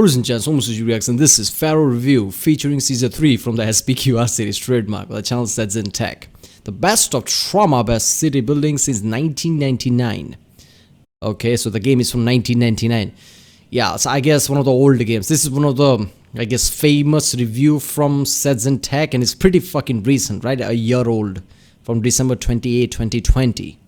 Ladies and gents, almost as you react, and this is Pharaoh Review featuring Season 3 from the SPQR Series trademark by the channel ssethtzeentach. The best of trauma-based city building since 1999. Okay, so the game is from 1999. Yeah, so I guess one of the older games. This is one of the, I guess, famous review from ssethtzeentach, and it's pretty fucking recent, right? A year old, from December 28, 2020.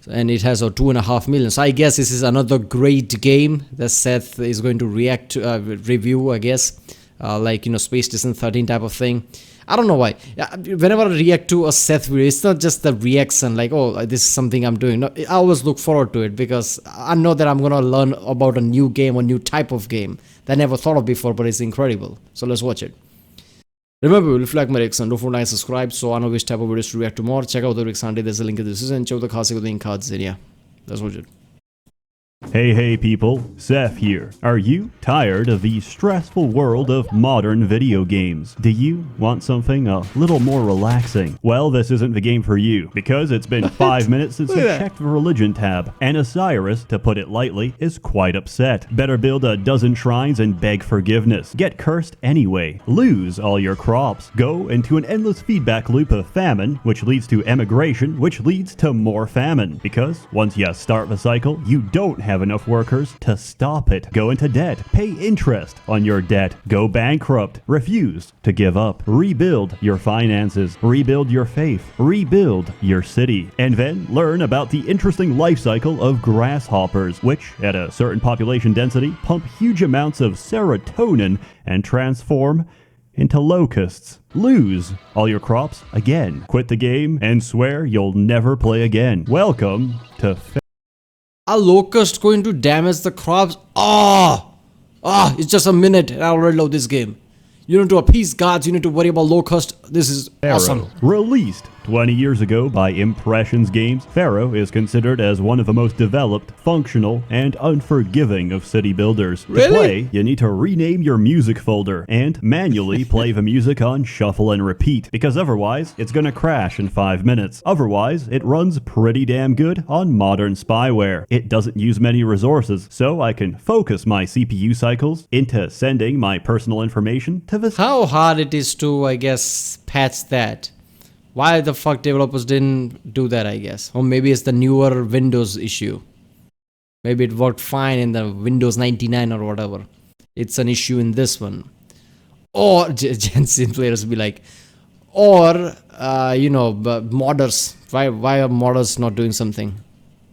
And it has a 2.5 million. So I guess this is another great game that Seth is going to react to, review, I guess. Like, you know, Space Station 13 type of thing. I don't know why. Whenever I react to a Seth video, it's not just the reaction like, oh, this is something I'm doing. No, I always look forward to it because I know that I'm going to learn about a new game, a new type of game that I never thought of before, but it's incredible. So let's watch it. Remember, if you like my reaction, don't forget to subscribe so I know which type of videos to react to more. Check out the reaction, there's a link in the description. Check out the classic link cards in here. Let's watch it. Hey people, Seth here. Are you tired of the stressful world of modern video games? Do you want something a little more relaxing? Well, this isn't the game for you, because it's been 5 minutes since you checked the religion tab, and Osiris, to put it lightly, is quite upset. Better build a dozen shrines and beg forgiveness. Get cursed anyway. Lose all your crops. Go into an endless feedback loop of famine, which leads to emigration, which leads to more famine. Because once you start the cycle, you don't have enough workers to stop it. Go into debt. Pay interest on your debt. Go bankrupt. Refuse to give up. Rebuild your finances. Rebuild your faith. Rebuild your city. And then learn about the interesting life cycle of grasshoppers, which, at a certain population density, pump huge amounts of serotonin and transform into locusts. Lose all your crops again. Quit the game and swear you'll never play again. Welcome to A locust going to damage the crops? It's just a minute and I already love this game. You need to appease gods, you need to worry about locust. This is awesome. Released 20 years ago by Impressions Games, Pharaoh is considered as one of the most developed, functional, and unforgiving of city builders. Really? To play, you need to rename your music folder and manually play the music on shuffle and repeat, because otherwise it's gonna crash in 5 minutes. Otherwise, it runs pretty damn good on modern spyware. It doesn't use many resources, so I can focus my CPU cycles into sending my personal information to the... How hard it is to, I guess, patch that? Why the fuck developers didn't do that, I guess? Or maybe it's the newer Windows issue. Maybe it worked fine in the Windows 99 or whatever. It's an issue in this one. Or, Jensen players be like, or, you know, modders. Why are modders not doing something?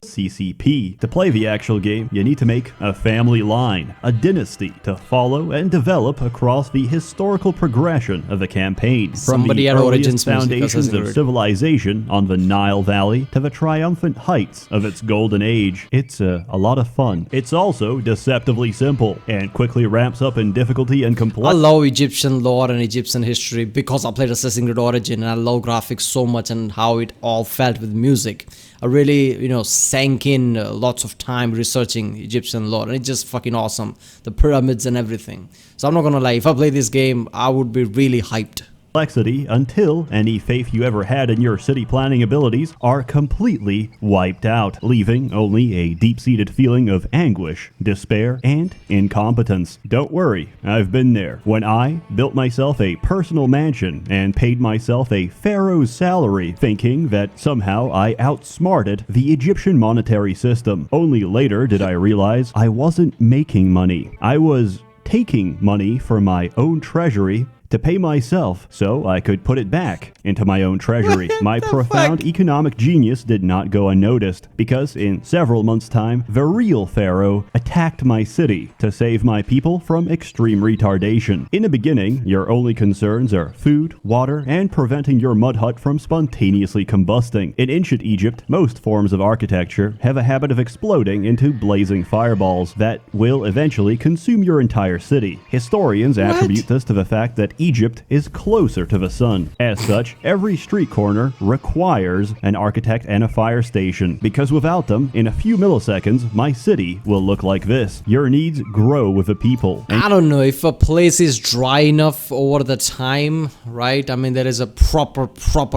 CCP. To play the actual game, you need to make a family line, a dynasty to follow and develop across the historical progression of the campaign. From the earliest foundations of civilization on the Nile Valley to the triumphant heights of its golden age. It's a lot of fun. It's also deceptively simple and quickly ramps up in difficulty and complexity. I love Egyptian lore and Egyptian history because I played Assassin's Creed Origin and I love graphics so much and how it all felt with music. I really, you know, sank in lots of time researching Egyptian lore, and it's just fucking awesome. The pyramids and everything. So I'm not gonna lie, if I play this game, I would be really hyped. Until any faith you ever had in your city planning abilities are completely wiped out, leaving only a deep-seated feeling of anguish, despair, and incompetence. Don't worry, I've been there. When I built myself a personal mansion and paid myself a pharaoh's salary, thinking that somehow I outsmarted the Egyptian monetary system. Only later did I realize I wasn't making money. I was taking money from my own treasury to pay myself so I could put it back into my own treasury. My profound economic genius did not go unnoticed, because in several months' time, the real Pharaoh attacked my city to save my people from extreme retardation. In the beginning, your only concerns are food, water, and preventing your mud hut from spontaneously combusting. In ancient Egypt, most forms of architecture have a habit of exploding into blazing fireballs that will eventually consume your entire city. Historians attribute this to the fact that Egypt is closer to the sun. As such, every street corner requires an architect and a fire station, because without them, in a few milliseconds, my city will look like this. Your needs grow with the people. I don't know, if a place is dry enough over the time, right? I mean, there is a proper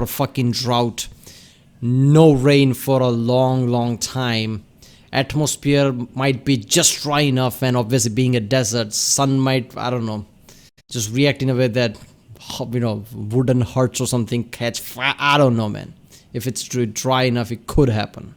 fucking drought. No rain for a long time. atmosphere might be just dry enough, and obviously being a desert, sun might, I don't know, just react in a way that, wooden hearts or something catch fire. I don't know, man. If it's dry enough, it could happen.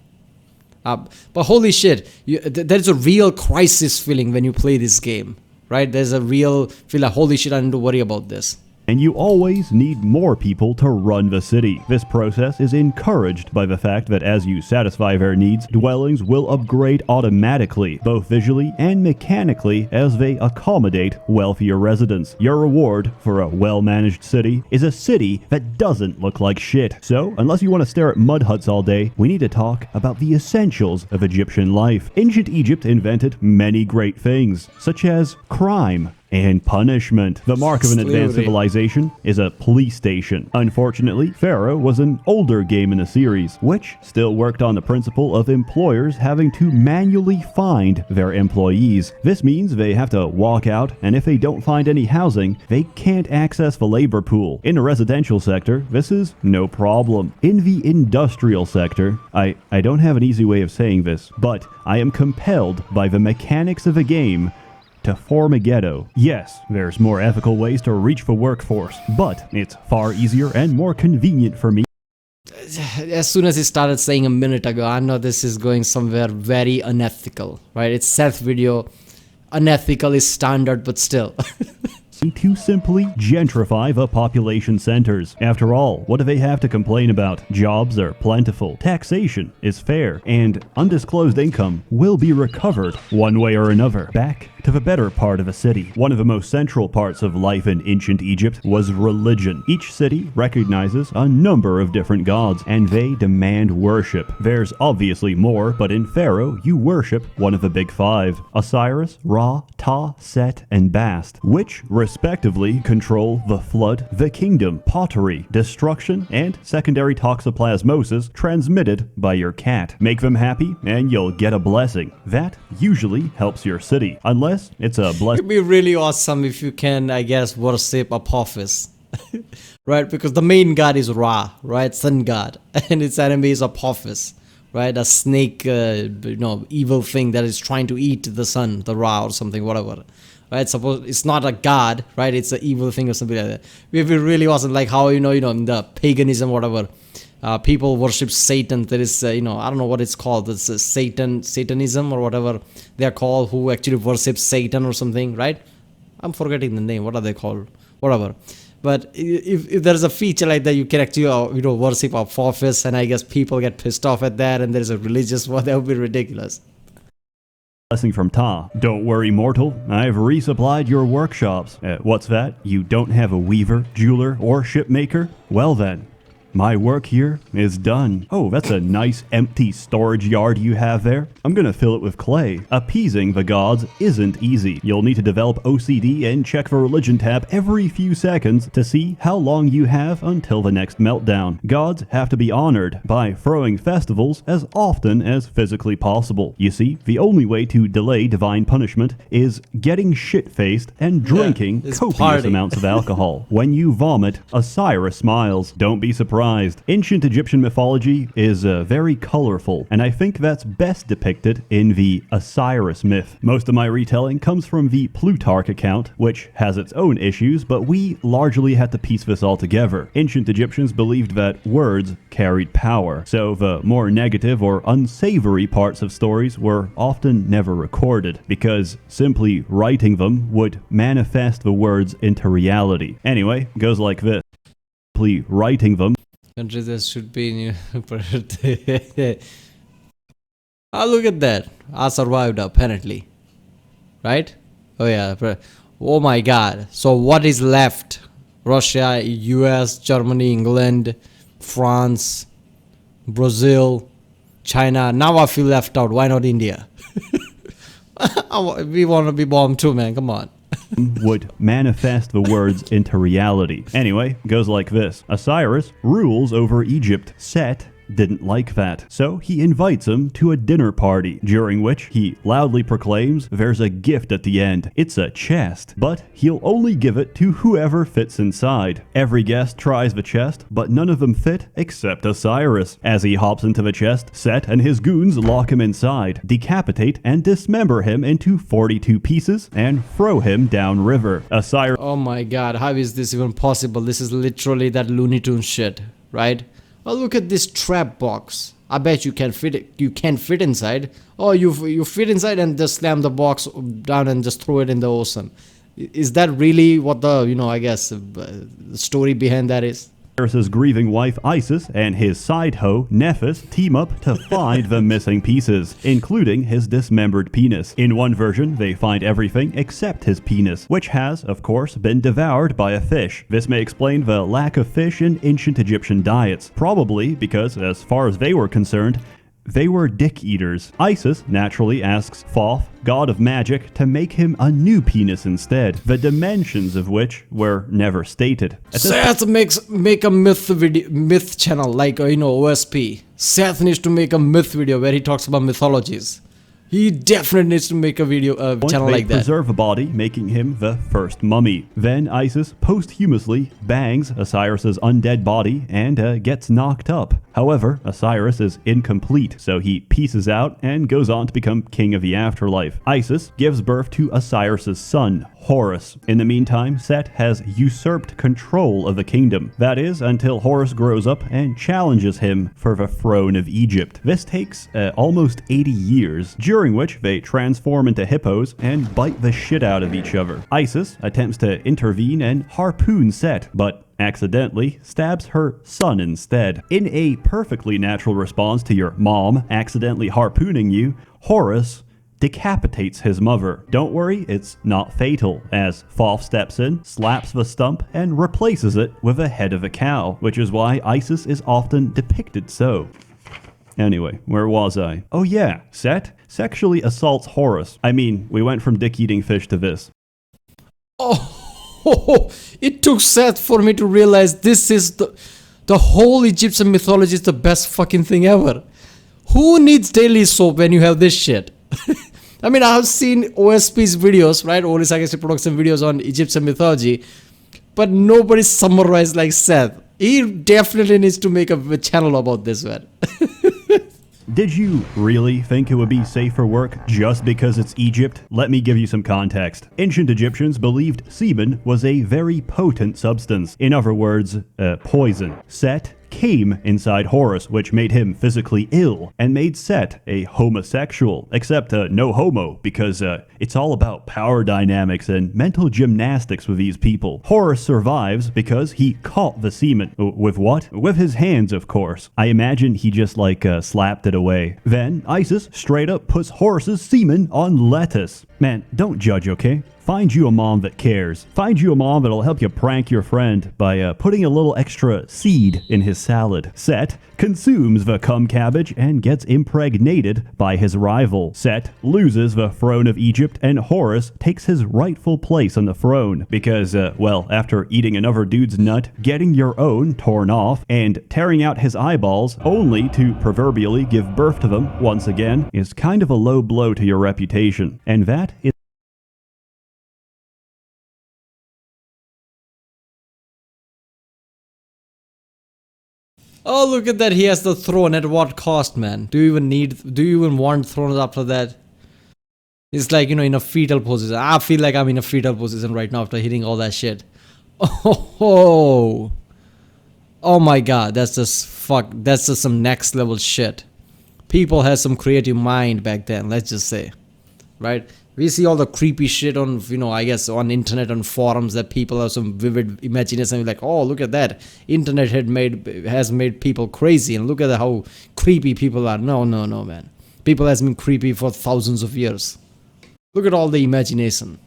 But holy shit, there's a real crisis feeling when you play this game, right? There's a real feel like, holy shit, I need to worry about this. And you always need more people to run the city. This process is encouraged by the fact that as you satisfy their needs, dwellings will upgrade automatically, both visually and mechanically, as they accommodate wealthier residents. Your reward for a well-managed city is a city that doesn't look like shit. So, unless you want to stare at mud huts all day, we need to talk about the essentials of Egyptian life. Ancient Egypt invented many great things, such as crime and punishment. The mark of an advanced civilization is a police station. Unfortunately, Pharaoh was an older game in the series, which still worked on the principle of employers having to manually find their employees. This means they have to walk out, and if they don't find any housing, they can't access the labor pool. In the residential sector, this is no problem. In the industrial sector, I don't have an easy way of saying this, but I am compelled by the mechanics of the game to form a ghetto. Yes, there's more ethical ways to reach the workforce, but it's far easier and more convenient for me. As soon as he started saying a minute ago, I know this is going somewhere very unethical, right? It's Seth video. Unethical is standard, but still. To simply gentrify the population centers. After all, what do they have to complain about? Jobs are plentiful, taxation is fair, and undisclosed income will be recovered one way or another back to the better part of a city. One of the most central parts of life in ancient Egypt was religion. Each city recognizes a number of different gods, and they demand worship. There's obviously more, but in Pharaoh, you worship one of the big five: Osiris, Ra, Ta, Set, and Bast, which respectively control the flood, the kingdom, pottery, destruction, and secondary toxoplasmosis transmitted by your cat. Make them happy, and you'll get a blessing. That usually helps your city, unless it's a blessing. It'd be really awesome if you can, I guess, worship Apophis. Right? Because the main god is Ra, right? Sun god. And its enemy is Apophis, right? A snake, evil thing that is trying to eat the sun, the Ra or something, whatever. Right? Suppose it's not a god, right? It's an evil thing or something like that. It'd be really awesome, like how, in the paganism, whatever. People worship Satan. There is, I don't know what it's called. It's Satanism or whatever they're called, who actually worship Satan or something, right? I'm forgetting the name. What are they called? Whatever. But if there's a feature like that, you can actually, worship Apophis, and I guess people get pissed off at that, and there's a religious one. That would be ridiculous. Blessing from Ta. Don't worry, mortal. I've resupplied your workshops. What's that? You don't have a weaver, jeweler, or shipmaker? Well then, my work here is done. Oh, that's a nice empty storage yard you have there. I'm gonna fill it with clay. Appeasing the gods isn't easy. You'll need to develop OCD and check the religion tab every few seconds to see how long you have until the next meltdown. Gods have to be honored by throwing festivals as often as physically possible. You see, the only way to delay divine punishment is getting shit-faced and drinking copious amounts of alcohol. When you vomit, Osiris smiles. Don't be surprised. Ancient Egyptian mythology is very colorful, and I think that's best depicted in the Osiris myth. Most of my retelling comes from the Plutarch account, which has its own issues, but we largely had to piece this all together. Ancient Egyptians believed that words carried power, so the more negative or unsavory parts of stories were often never recorded, because simply writing them would manifest the words into reality. Anyway, it goes like this. Simply writing them. Country that should be in your birthday. Oh, look at that. I survived, apparently. Right? Oh, yeah. Oh, my God. So, what is left? Russia, US, Germany, England, France, Brazil, China. Now I feel left out. Why not India? We want to be bombed too, man. Come on. Would manifest the words into reality. Anyway, it goes like this. Osiris rules over Egypt. Set didn't like that, so he invites him to a dinner party, during which he loudly proclaims there's a gift at the end. It's a chest, but he'll only give it to whoever fits inside. Every guest tries the chest, but none of them fit except Osiris. As he hops into the chest, Set and his goons lock him inside, decapitate and dismember him into 42 pieces, and throw him downriver. Osiris Oh my god, how is this even possible? This is literally that Looney Tunes shit, right? Oh, look at this trap box. I bet you can fit it. You can't fit inside. Oh, you fit inside and just slam the box down and just throw it in the ocean. Is that really what the, I guess, the story behind that is? Osiris's grieving wife Isis and his side hoe Nephis team up to find the missing pieces, including his dismembered penis. In one version, they find everything except his penis, which has, of course, been devoured by a fish. This may explain the lack of fish in ancient Egyptian diets, probably because, as far as they were concerned, they were dick eaters. Isis naturally asks Thoth, god of magic, to make him a new penis instead, the dimensions of which were never stated. Seth make a myth channel like OSP. Seth needs to make a myth video where he talks about mythologies. He definitely needs to make a video channel like that. They preserve a body, making him the first mummy. Then Isis posthumously bangs Osiris's undead body and gets knocked up. However, Osiris is incomplete, so he pieces out and goes on to become king of the afterlife. Isis gives birth to Osiris's son, Horus. In the meantime, Set has usurped control of the kingdom. That is, until Horus grows up and challenges him for the throne of Egypt. This takes almost 80 years, during which they transform into hippos and bite the shit out of each other. Isis attempts to intervene and harpoon Set, but accidentally stabs her son instead. In a perfectly natural response to your mom accidentally harpooning you, Horus decapitates his mother. Don't worry, it's not fatal, as Thoth steps in, slaps the stump, and replaces it with a head of a cow, which is why Isis is often depicted so. Anyway, where was I? Oh yeah, Set sexually assaults Horus. I mean, we went from dick-eating fish to this. Oh, it took Seth for me to realize this is the whole Egyptian mythology is the best fucking thing ever. Who needs daily soap when you have this shit? I mean, I have seen OSP's videos, right? Osiris production videos on Egyptian mythology, but nobody summarized like Seth. He definitely needs to make a channel about this, man. Did you really think it would be safe for work just because it's Egypt? Let me give you some context. Ancient Egyptians believed semen was a very potent substance. In other words, poison. Set came inside Horus, which made him physically ill, and made Set a homosexual, except no homo, because it's all about power dynamics and mental gymnastics with these people. Horus survives because he caught the semen. With what? With his hands, of course. I imagine he just slapped it away. Then Isis straight up puts Horus's semen on lettuce. Man, don't judge, okay? Find you a mom that cares. Find you a mom that'll help you prank your friend by putting a little extra seed in his salad. Set consumes the cum cabbage and gets impregnated by his rival. Set loses the throne of Egypt, and Horus takes his rightful place on the throne because, after eating another dude's nut, getting your own torn off, and tearing out his eyeballs only to proverbially give birth to them once again is kind of a low blow to your reputation. And that is Oh, look at that. He has the throne. At what cost, man? Do you even want thrones after that? It's like, in a fetal position. I feel like I'm in a fetal position right now after hitting all that shit. Oh my god. That's just some next level shit. People had some creative mind back then, let's just say. Right? We see all the creepy shit on, I guess on internet, on forums, that people have some vivid imagination. Like, oh, look at that. Internet has made people crazy. And look at how creepy people are. No, man. People has been creepy for thousands of years. Look at all the imagination.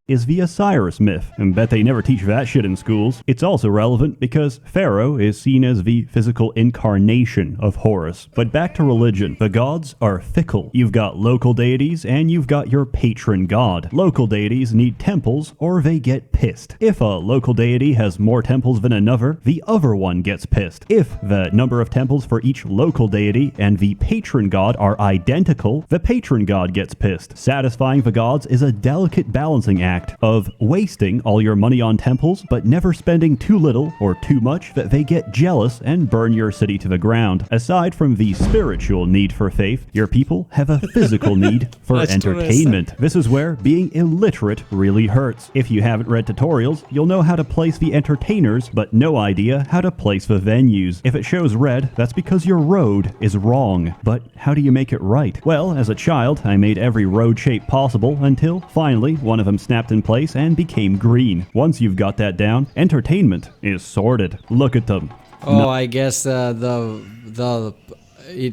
is the Osiris myth, and bet they never teach that shit in schools. It's also relevant because Pharaoh is seen as the physical incarnation of Horus. But back to religion. The gods are fickle. You've got local deities and you've got your patron god. Local deities need temples or they get pissed. If a local deity has more temples than another, the other one gets pissed. If the number of temples for each local deity and the patron god are identical, the patron god gets pissed. Satisfying the gods is a delicate balancing act of wasting all your money on temples, but never spending too little or too much that they get jealous and burn your city to the ground. Aside from the spiritual need for faith, your people have a physical need for entertainment. This is where being illiterate really hurts. If you haven't read tutorials, you'll know how to place the entertainers, but no idea how to place the venues. If it shows red, that's because your road is wrong. But how do you make it right? Well, as a child, I made every road shape possible until finally one of them snapped in place and became green. Once you've got that down, entertainment is sorted. Look at them. Oh, I guess it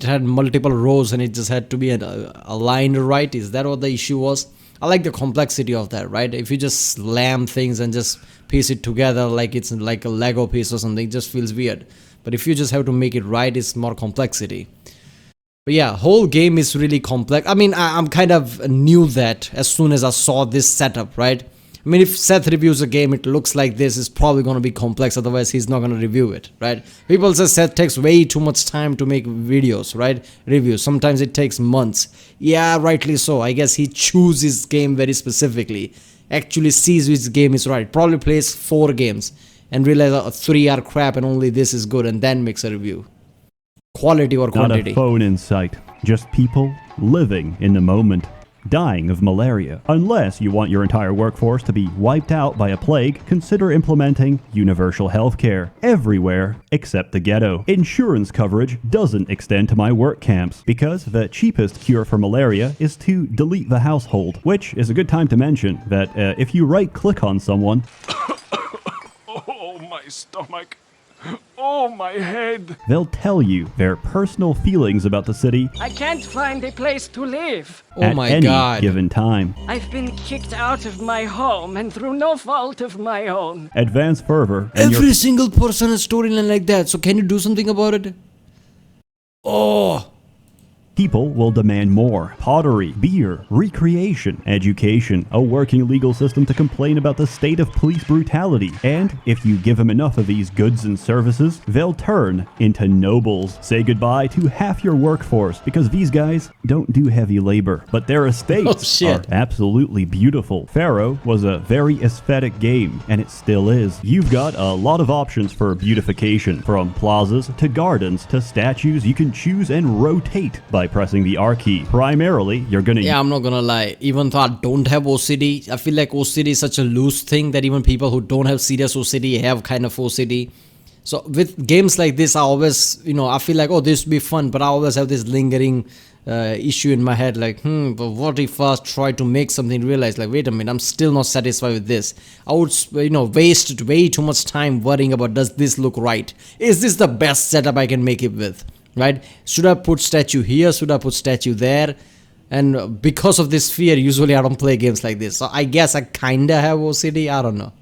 had multiple rows and it just had to be aligned right. Is that what the issue was? I like the complexity of that, right? If you just slam things and just piece it together like it's like a Lego piece or something, it just feels weird. But if you just have to make it right, it's more complexity. But yeah, whole game is really complex. I mean, I'm kind of knew that as soon as I saw this setup, right? I mean, if Seth reviews a game, it looks like this, it's probably going to be complex, otherwise he's not going to review it, right? People say Seth takes way too much time to make videos, right? Reviews. Sometimes it takes months. Yeah, rightly so. I guess he chooses game very specifically. Actually sees which game is right. Probably plays 4 games and realizes 3 are crap and only this is good and then makes a review. Quality or quantity? Not a phone in sight. Just people living in the moment, dying of malaria. Unless you want your entire workforce to be wiped out by a plague, consider implementing universal healthcare everywhere except the ghetto. Insurance coverage doesn't extend to my work camps because the cheapest cure for malaria is to delete the household, which is a good time to mention that if you right-click on someone... Oh, my stomach. Oh, my head. They'll tell you their personal feelings about the city. I can't find a place to live. Oh at my any God. given time. I've been kicked out of my home and through no fault of my own. Advanced fervor. And Every single person has a storyline like that. So can you do something about it? Oh. people will demand more. Pottery, beer, recreation, education, a working legal system to complain about the state of police brutality. And if you give them enough of these goods and services, they'll turn into nobles. Say goodbye to half your workforce because these guys don't do heavy labor, but their estates are absolutely beautiful. Pharaoh was a very aesthetic game, and it still is. You've got a lot of options for beautification, from plazas to gardens to statues. You can choose and rotate by pressing the R key. Primarily, you're gonna... Yeah, I'm not gonna lie. Even though I don't have OCD, I feel like OCD is such a loose thing that even people who don't have serious OCD have kind of OCD. So with games like this, I always, I feel like, oh, this would be fun, but I always have this lingering issue in my head, like, but what if I try to make something, realize, like, wait a minute, I'm still not satisfied with this. I would, waste way too much time worrying about, does this look right? Is this the best setup I can make it with, right? Should I put statue here? Should I put statue there? And because of this fear, usually I don't play games like this. So I guess I kinda have OCD, I don't know.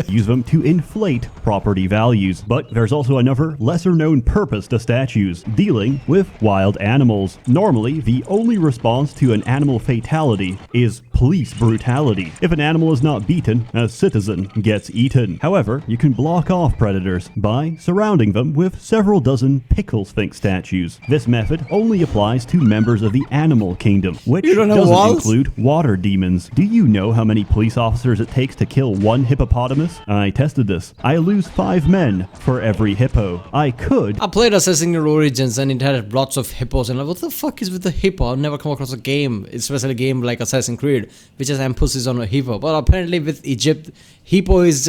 use them to inflate property values. But there's also another lesser-known purpose to statues, dealing with wild animals. Normally, the only response to an animal fatality is police brutality. If an animal is not beaten, a citizen gets eaten. However, you can block off predators by surrounding them with several dozen pickle sphinx statues. This method only applies to members of the animal kingdom, which doesn't include water demons. Do you know how many police officers it takes to kill one hippopotamus? I tested this. I lose 5 men for every hippo. I played Assassin's Creed Origins and it had lots of hippos, and like, what the fuck is with the hippo? I've never come across a game, especially a game like Assassin's Creed, which has emphasis on a hippo. But apparently with Egypt, hippo was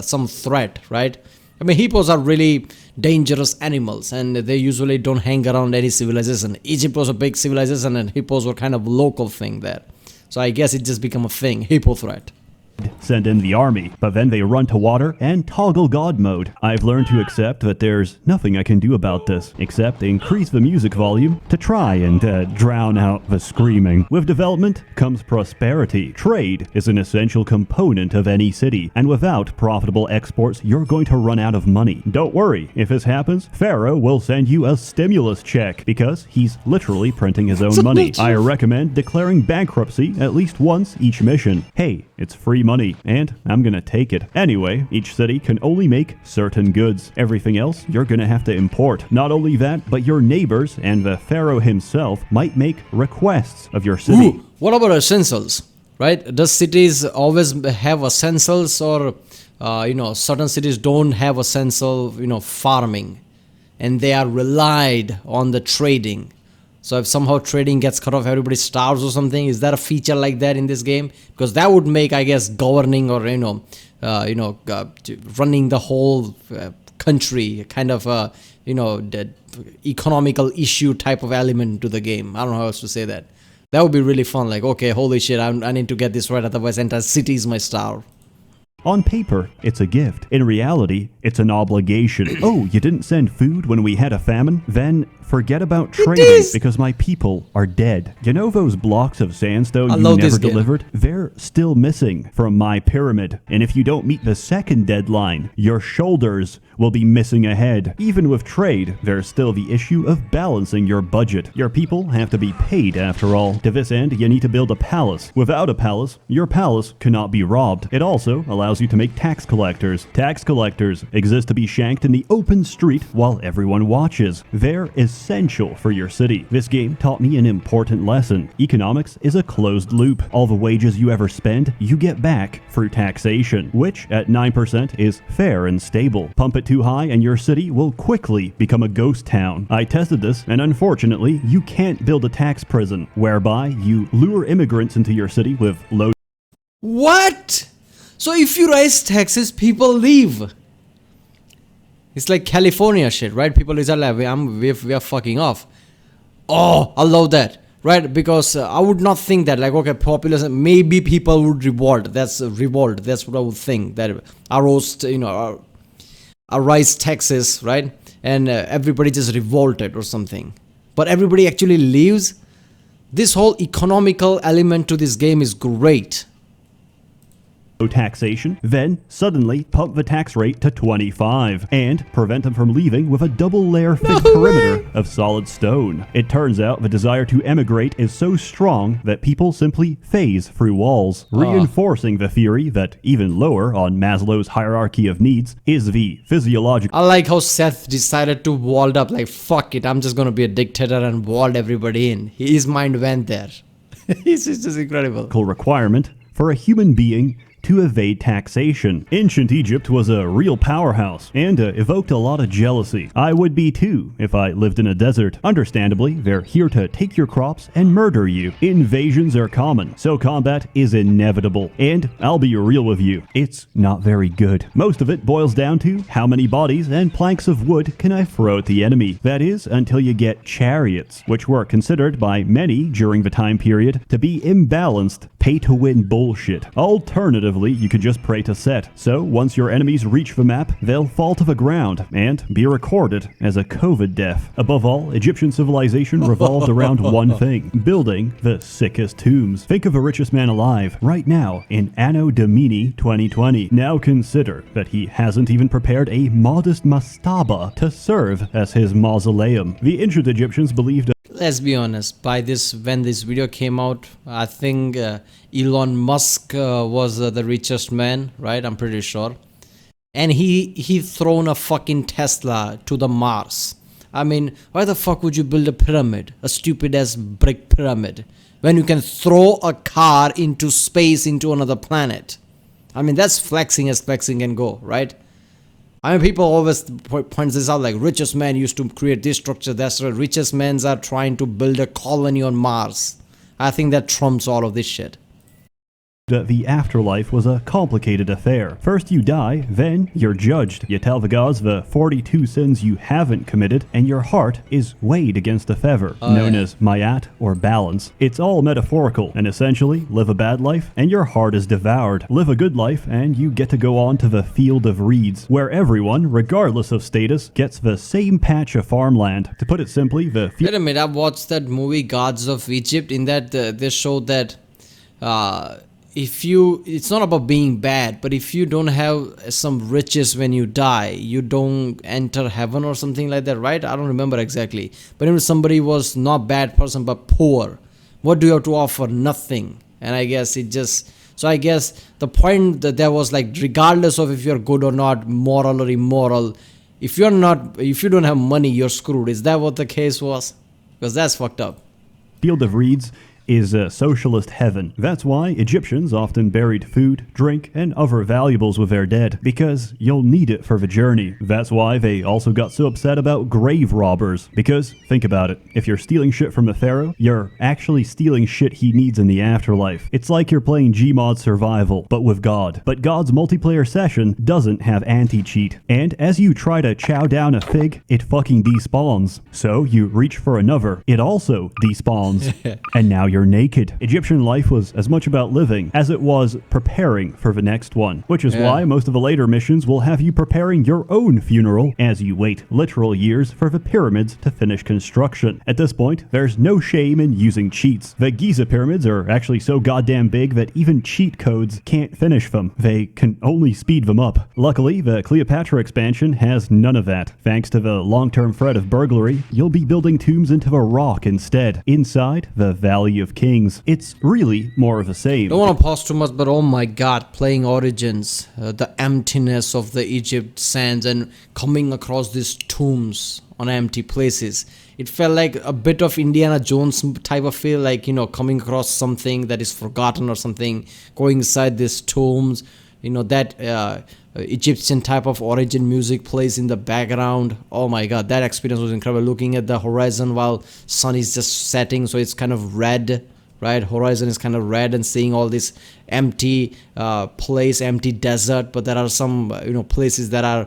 some threat, right? I mean, hippos are really dangerous animals and they usually don't hang around any civilization. Egypt was a big civilization and hippos were kind of local thing there. So I guess it just became a thing, hippo threat. send in the army, but then they run to water and toggle God mode. I've learned to accept that there's nothing I can do about this, except increase the music volume to try and drown out the screaming. With development comes prosperity. Trade is an essential component of any city, and without profitable exports, you're going to run out of money. Don't worry, if this happens, Pharaoh will send you a stimulus check, because he's literally printing his own money. I recommend declaring bankruptcy at least once each mission. Hey, it's free money, and I'm gonna take it. Anyway, each city can only make certain goods. Everything else you're gonna have to import. Not only that, but your neighbors and the Pharaoh himself might make requests of your city. Ooh, what about essentials, right? Does cities always have essentials, or certain cities don't have essential, farming, and they are relied on the trading? So if somehow trading gets cut off, everybody starves or something. Is there a feature like that in this game? Because that would make, I guess, governing or running the whole country kind of the economical issue type of element to the game. I don't know how else to say that. That would be really fun. Like, okay, holy shit, I need to get this right, otherwise entire cities might starve. On paper, it's a gift. In reality, it's an obligation. Oh, you didn't send food when we had a famine? Then forget about trading, because my people are dead. You know those blocks of sandstone you never delivered? They're still missing from my pyramid. And if you don't meet the second deadline, your shoulders will be missing a head. Even with trade, there's still the issue of balancing your budget. Your people have to be paid after all. To this end, you need to build a palace. Without a palace, your palace cannot be robbed. It also allows you to make tax collectors. Tax collectors exist to be shanked in the open street while everyone watches. They're essential for your city. This game taught me an important lesson. Economics is a closed loop. All the wages you ever spend, you get back through taxation, which at 9% is fair and stable. Pump it too high and your city will quickly become a ghost town. I tested this, and unfortunately, you can't build a tax prison, whereby you lure immigrants into your city with low... What? So if you raise taxes, people leave. It's like California shit, right? People is like, we are fucking off. Oh, I love that, right? Because I would not think that, like, okay, populism, maybe people would revolt. That's revolt. That's what I would think. That I rise taxes, right? And everybody just revolted or something. But everybody actually leaves. This whole economical element to this game is great. Taxation, then suddenly pump the tax rate to 25 and prevent them from leaving with a double layer thick perimeter of solid stone. It turns out the desire to emigrate is so strong that people simply phase through walls, reinforcing the theory that even lower on Maslow's hierarchy of needs is the physiological... I like how Seth decided to walled up, like, fuck it, I'm just gonna be a dictator and walled everybody in. His mind went there. It's just incredible. ...requirement for a human being to evade taxation. Ancient Egypt was a real powerhouse and evoked a lot of jealousy. I would be too if I lived in a desert. Understandably, they're here to take your crops and murder you. Invasions are common, so combat is inevitable. And I'll be real with you, it's not very good. Most of it boils down to how many bodies and planks of wood can I throw at the enemy. That is, until you get chariots, which were considered by many during the time period to be imbalanced, pay-to-win bullshit. Alternatively, you could just pray to Set. So once your enemies reach the map, they'll fall to the ground and be recorded as a COVID death. Above all, Egyptian civilization revolved around one thing: building the sickest tombs. Think of the richest man alive right now in Anno Domini 2020. Now consider that he hasn't even prepared a modest mastaba to serve as his mausoleum. The ancient Egyptians believed... Let's be honest, when this video came out, I think Elon Musk was the richest man, right? I'm pretty sure. And he thrown a fucking Tesla to the Mars. I mean, why the fuck would you build a pyramid? A stupid ass brick pyramid. When you can throw a car into space into another planet. I mean, that's flexing as flexing can go, right? I mean, people always point this out, like, richest man used to create this structure, that's right. Richest men are trying to build a colony on Mars. I think that trumps all of this shit. that the afterlife was a complicated affair. First you die, then you're judged. You tell the gods the 42 sins you haven't committed, and your heart is weighed against a feather, known as mayat or balance. It's all metaphorical, and essentially, live a bad life, and your heart is devoured. Live a good life, and you get to go on to the field of reeds, where everyone, regardless of status, gets the same patch of farmland. To put it simply, Wait a minute, I watched that movie Gods of Egypt. In that, they showed that it's not about being bad, but if you don't have some riches when you die, you don't enter heaven or something like that, right? I don't remember exactly. But if somebody was not bad person but poor, what do you have to offer? Nothing. And I guess I guess the point that there was like, regardless of if you're good or not, moral or immoral, if you don't have money, you're screwed. Is that what the case was? Because that's fucked up. Field of Reeds is a socialist heaven. That's why Egyptians often buried food, drink, and other valuables with their dead, because you'll need it for the journey. That's why they also got so upset about grave robbers, because, think about it, if you're stealing shit from a pharaoh, you're actually stealing shit he needs in the afterlife. It's like you're playing Gmod Survival, but with God. But God's multiplayer session doesn't have anti-cheat, and as you try to chow down a fig, it fucking despawns. So you reach for another, it also despawns, and now you're naked. Egyptian life was as much about living as it was preparing for the next one, which is why most of the later missions will have you preparing your own funeral as you wait literal years for the pyramids to finish construction. At this point, there's no shame in using cheats. The Giza pyramids are actually so goddamn big that even cheat codes can't finish them. They can only speed them up. Luckily, the Cleopatra expansion has none of that. Thanks to the long-term threat of burglary, you'll be building tombs into the rock instead, inside the Valley of Kings. It's really more of the same. Don't want to pause too much, but oh my god, playing Origins, the emptiness of the Egypt sands and coming across these tombs on empty places. It felt like a bit of Indiana Jones type of feel, like, coming across something that is forgotten or something, going inside these tombs, that Egyptian type of origin music plays in the background. Oh my god, that experience was incredible. Looking at the horizon while sun is just setting, so it's kind of red, right? Horizon is kind of red, and seeing all this empty empty desert. But there are some places that are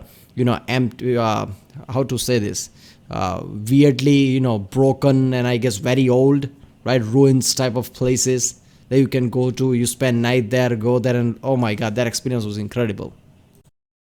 empty, how to say this, weirdly broken, and I guess very old, right? Ruins type of places that you can go to. You spend night there, go there, and oh my god, that experience was incredible.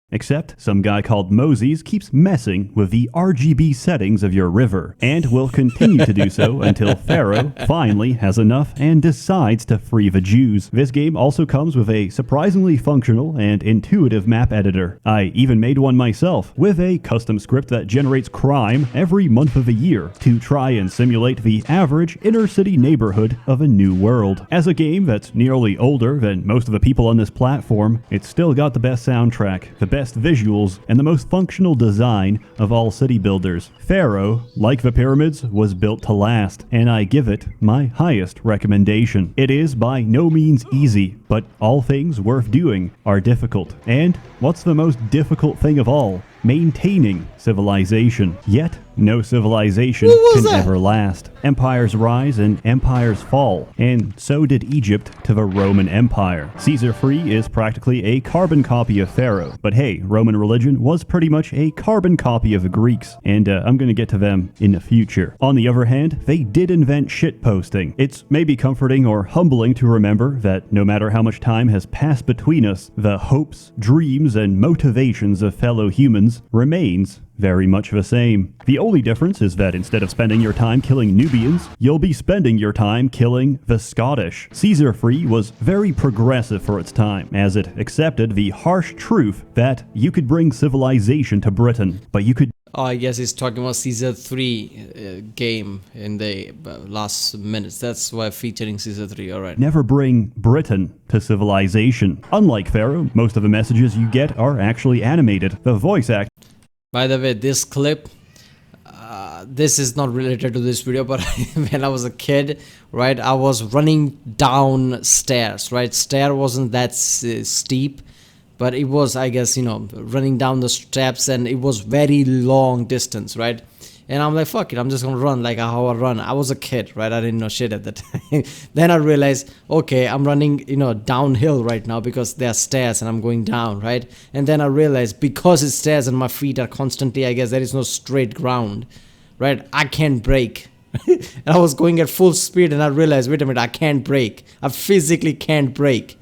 Except some guy called Moses keeps messing with the RGB settings of your river, and will continue to do so until Pharaoh finally has enough and decides to free the Jews. This game also comes with a surprisingly functional and intuitive map editor. I even made one myself, with a custom script that generates crime every month of the year to try and simulate the average inner-city neighborhood of a new world. As a game that's nearly older than most of the people on this platform, it's still got the best soundtrack, the best visuals, and the most functional design of all city builders. Pharaoh, like the pyramids, was built to last, and I give it my highest recommendation. It is by no means easy, but all things worth doing are difficult. And what's the most difficult thing of all? Maintaining civilization. Yet, no civilization can ever last. Empires rise and empires fall, and so did Egypt to the Roman Empire. Caesar Free is practically a carbon copy of Pharaoh, but hey, Roman religion was pretty much a carbon copy of the Greeks, and I'm gonna get to them in the future. On the other hand, they did invent shitposting. It's maybe comforting or humbling to remember that no matter how much time has passed between us, the hopes, dreams, and motivations of fellow humans remains very much the same. The only difference is that instead of spending your time killing Nubians, you'll be spending your time killing the Scottish. Caesar Free was very progressive for its time, as it accepted the harsh truth that you could bring civilization to Britain, but you could... Oh, I guess he's talking about Caesar 3 game in the last minutes. That's why featuring Caesar 3, alright. Never bring Britain to civilization. Unlike Pharaoh, most of the messages you get are actually animated. The voice act... By the way, this clip, this is not related to this video, but when I was a kid, right, I was running down stairs, right? Stair wasn't that steep, but it was, I guess, running down the steps, and it was very long distance, right? And I'm like, fuck it, I'm just gonna run like how I run. I was a kid, right? I didn't know shit at the time. Then I realized, okay, I'm running, downhill right now because there are stairs and I'm going down, right? And then I realized because it's stairs and my feet are constantly, I guess there is no straight ground, right? I can't brake. And I was going at full speed and I realized, wait a minute, I can't brake. I physically can't brake.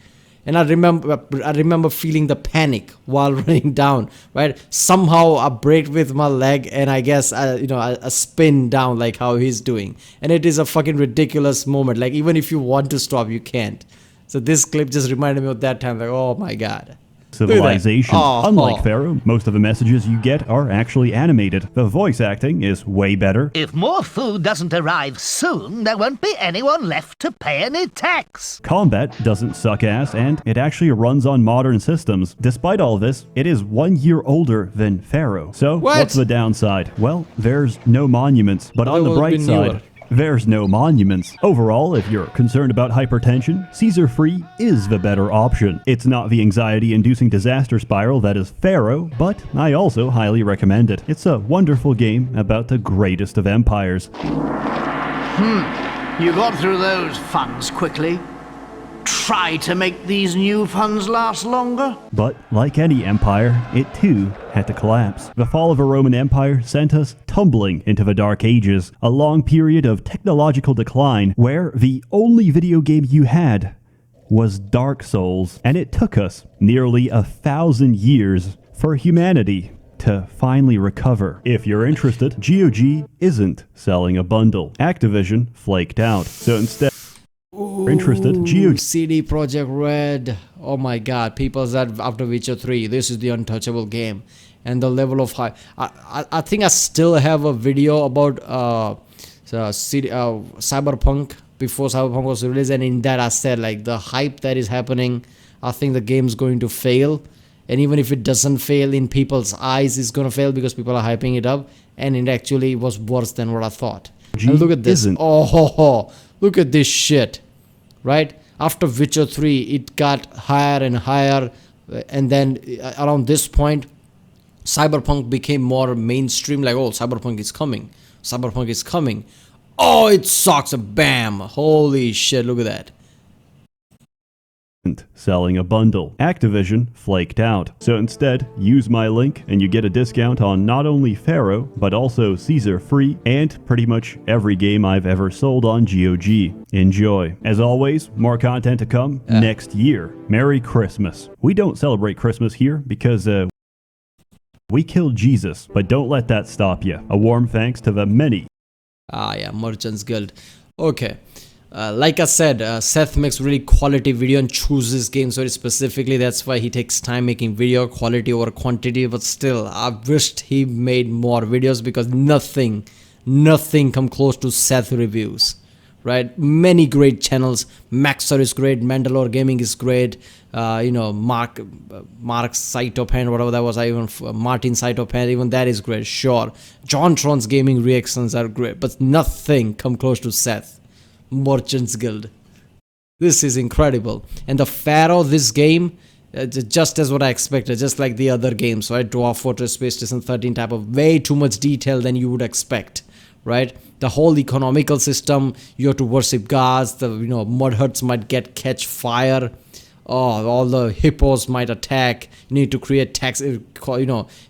And I remember feeling the panic while running down, right? Somehow I braked with my leg and I guess I spin down like how he's doing. And it is a fucking ridiculous moment. Like even if you want to stop, you can't. So this clip just reminded me of that time, like, oh my God. Civilization. Oh, Unlike oh. Pharaoh, most of the messages you get are actually animated. The voice acting is way better. If more food doesn't arrive soon, there won't be anyone left to pay any tax. Combat doesn't suck ass, and it actually runs on modern systems. Despite all this, it is 1 year older than Pharaoh. So, What? what's the downside? Well, there's no monuments. But on They the will bright be side, newer. there's no monuments. Overall, if you're concerned about hypertension, Caesar Free is the better option. It's not the anxiety-inducing disaster spiral that is Pharaoh, but I also highly recommend it. It's a wonderful game about the greatest of empires. You got through those funds quickly. Try to make these new funds last longer. But like any empire, it too had to collapse. The fall of a Roman Empire sent us tumbling into the Dark Ages, a long period of technological decline where the only video game you had was Dark Souls, and it took us nearly 1,000 years for humanity to finally recover. If you're interested, GOG isn't selling a bundle. Activision flaked out, so instead, interested, GOG CD Projekt Red. Oh my God! People said after Witcher 3, this is the untouchable game, and the level of hype. I think I still have a video about Cyberpunk before Cyberpunk was released, and in that I said like the hype that is happening. I think the game's going to fail, and even if it doesn't fail in people's eyes, it's gonna fail because people are hyping it up, and it actually was worse than what I thought. And look at this. isn't. Oh, look at this shit. Right? After Witcher 3, it got higher and higher. And then around this point, Cyberpunk became more mainstream. Like, oh, Cyberpunk is coming. Cyberpunk is coming. Oh, it sucks. Bam. Holy shit. Look at that. selling a bundle. Activision flaked out. So instead, use my link and you get a discount on not only Pharaoh, but also Caesar Free and pretty much every game I've ever sold on GOG. Enjoy. As always, more content to come next year. Merry Christmas. We don't celebrate Christmas here because we killed Jesus, but don't let that stop you. A warm thanks to the many. Yeah, Merchants Guild. Okay. Like I said, Seth makes really quality video and chooses games very specifically. That's why he takes time making video, quality over quantity. But still, I wished he made more videos because nothing come close to Seth reviews. Right? Many great channels. Maxer is great. Mandalore Gaming is great. Mark Cytopan, whatever that was. Martin Cytopan, even that is great. Sure. Jontron's gaming reactions are great, but nothing come close to Seth. Merchants Guild. This is incredible. And the Pharaoh, this game, just as what I expected, just like the other games, right? Dwarf Fortress, Space Station 13 type of way too much detail than you would expect, right? The whole economical system, you have to worship gods, the mud huts might catch fire. Oh, all the hippos might attack. You need to create tax. You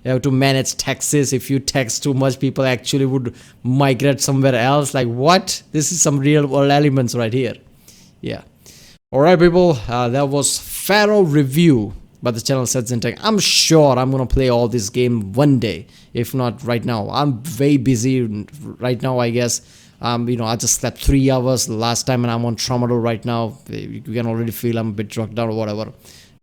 have to manage taxes. If you tax too much, people actually would migrate somewhere else. Like what? This is some real world elements right here. Yeah. All right, people. That was Pharaoh review by the channel ssethtzeentach. I'm sure I'm gonna play all this game one day, if not right now. I'm way busy right now, I guess. I just slept 3 hours last time and I'm on tramadol right now. You can already feel I'm a bit drugged out or whatever.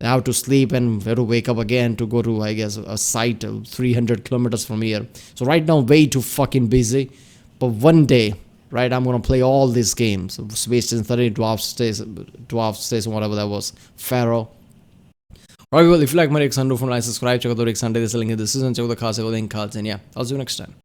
I have to sleep and have to wake up again to go to, I guess, a site 300 kilometers from here. So right now, way too fucking busy. But one day, right, I'm going to play all these games. Space Station 30, Dwarf Station, whatever that was. Pharaoh. Alright, well, if you like my reaction, do like, subscribe, check out the reaction. This is the link in the description. Check out the cards, check out the link cards, and yeah, I'll see you next time.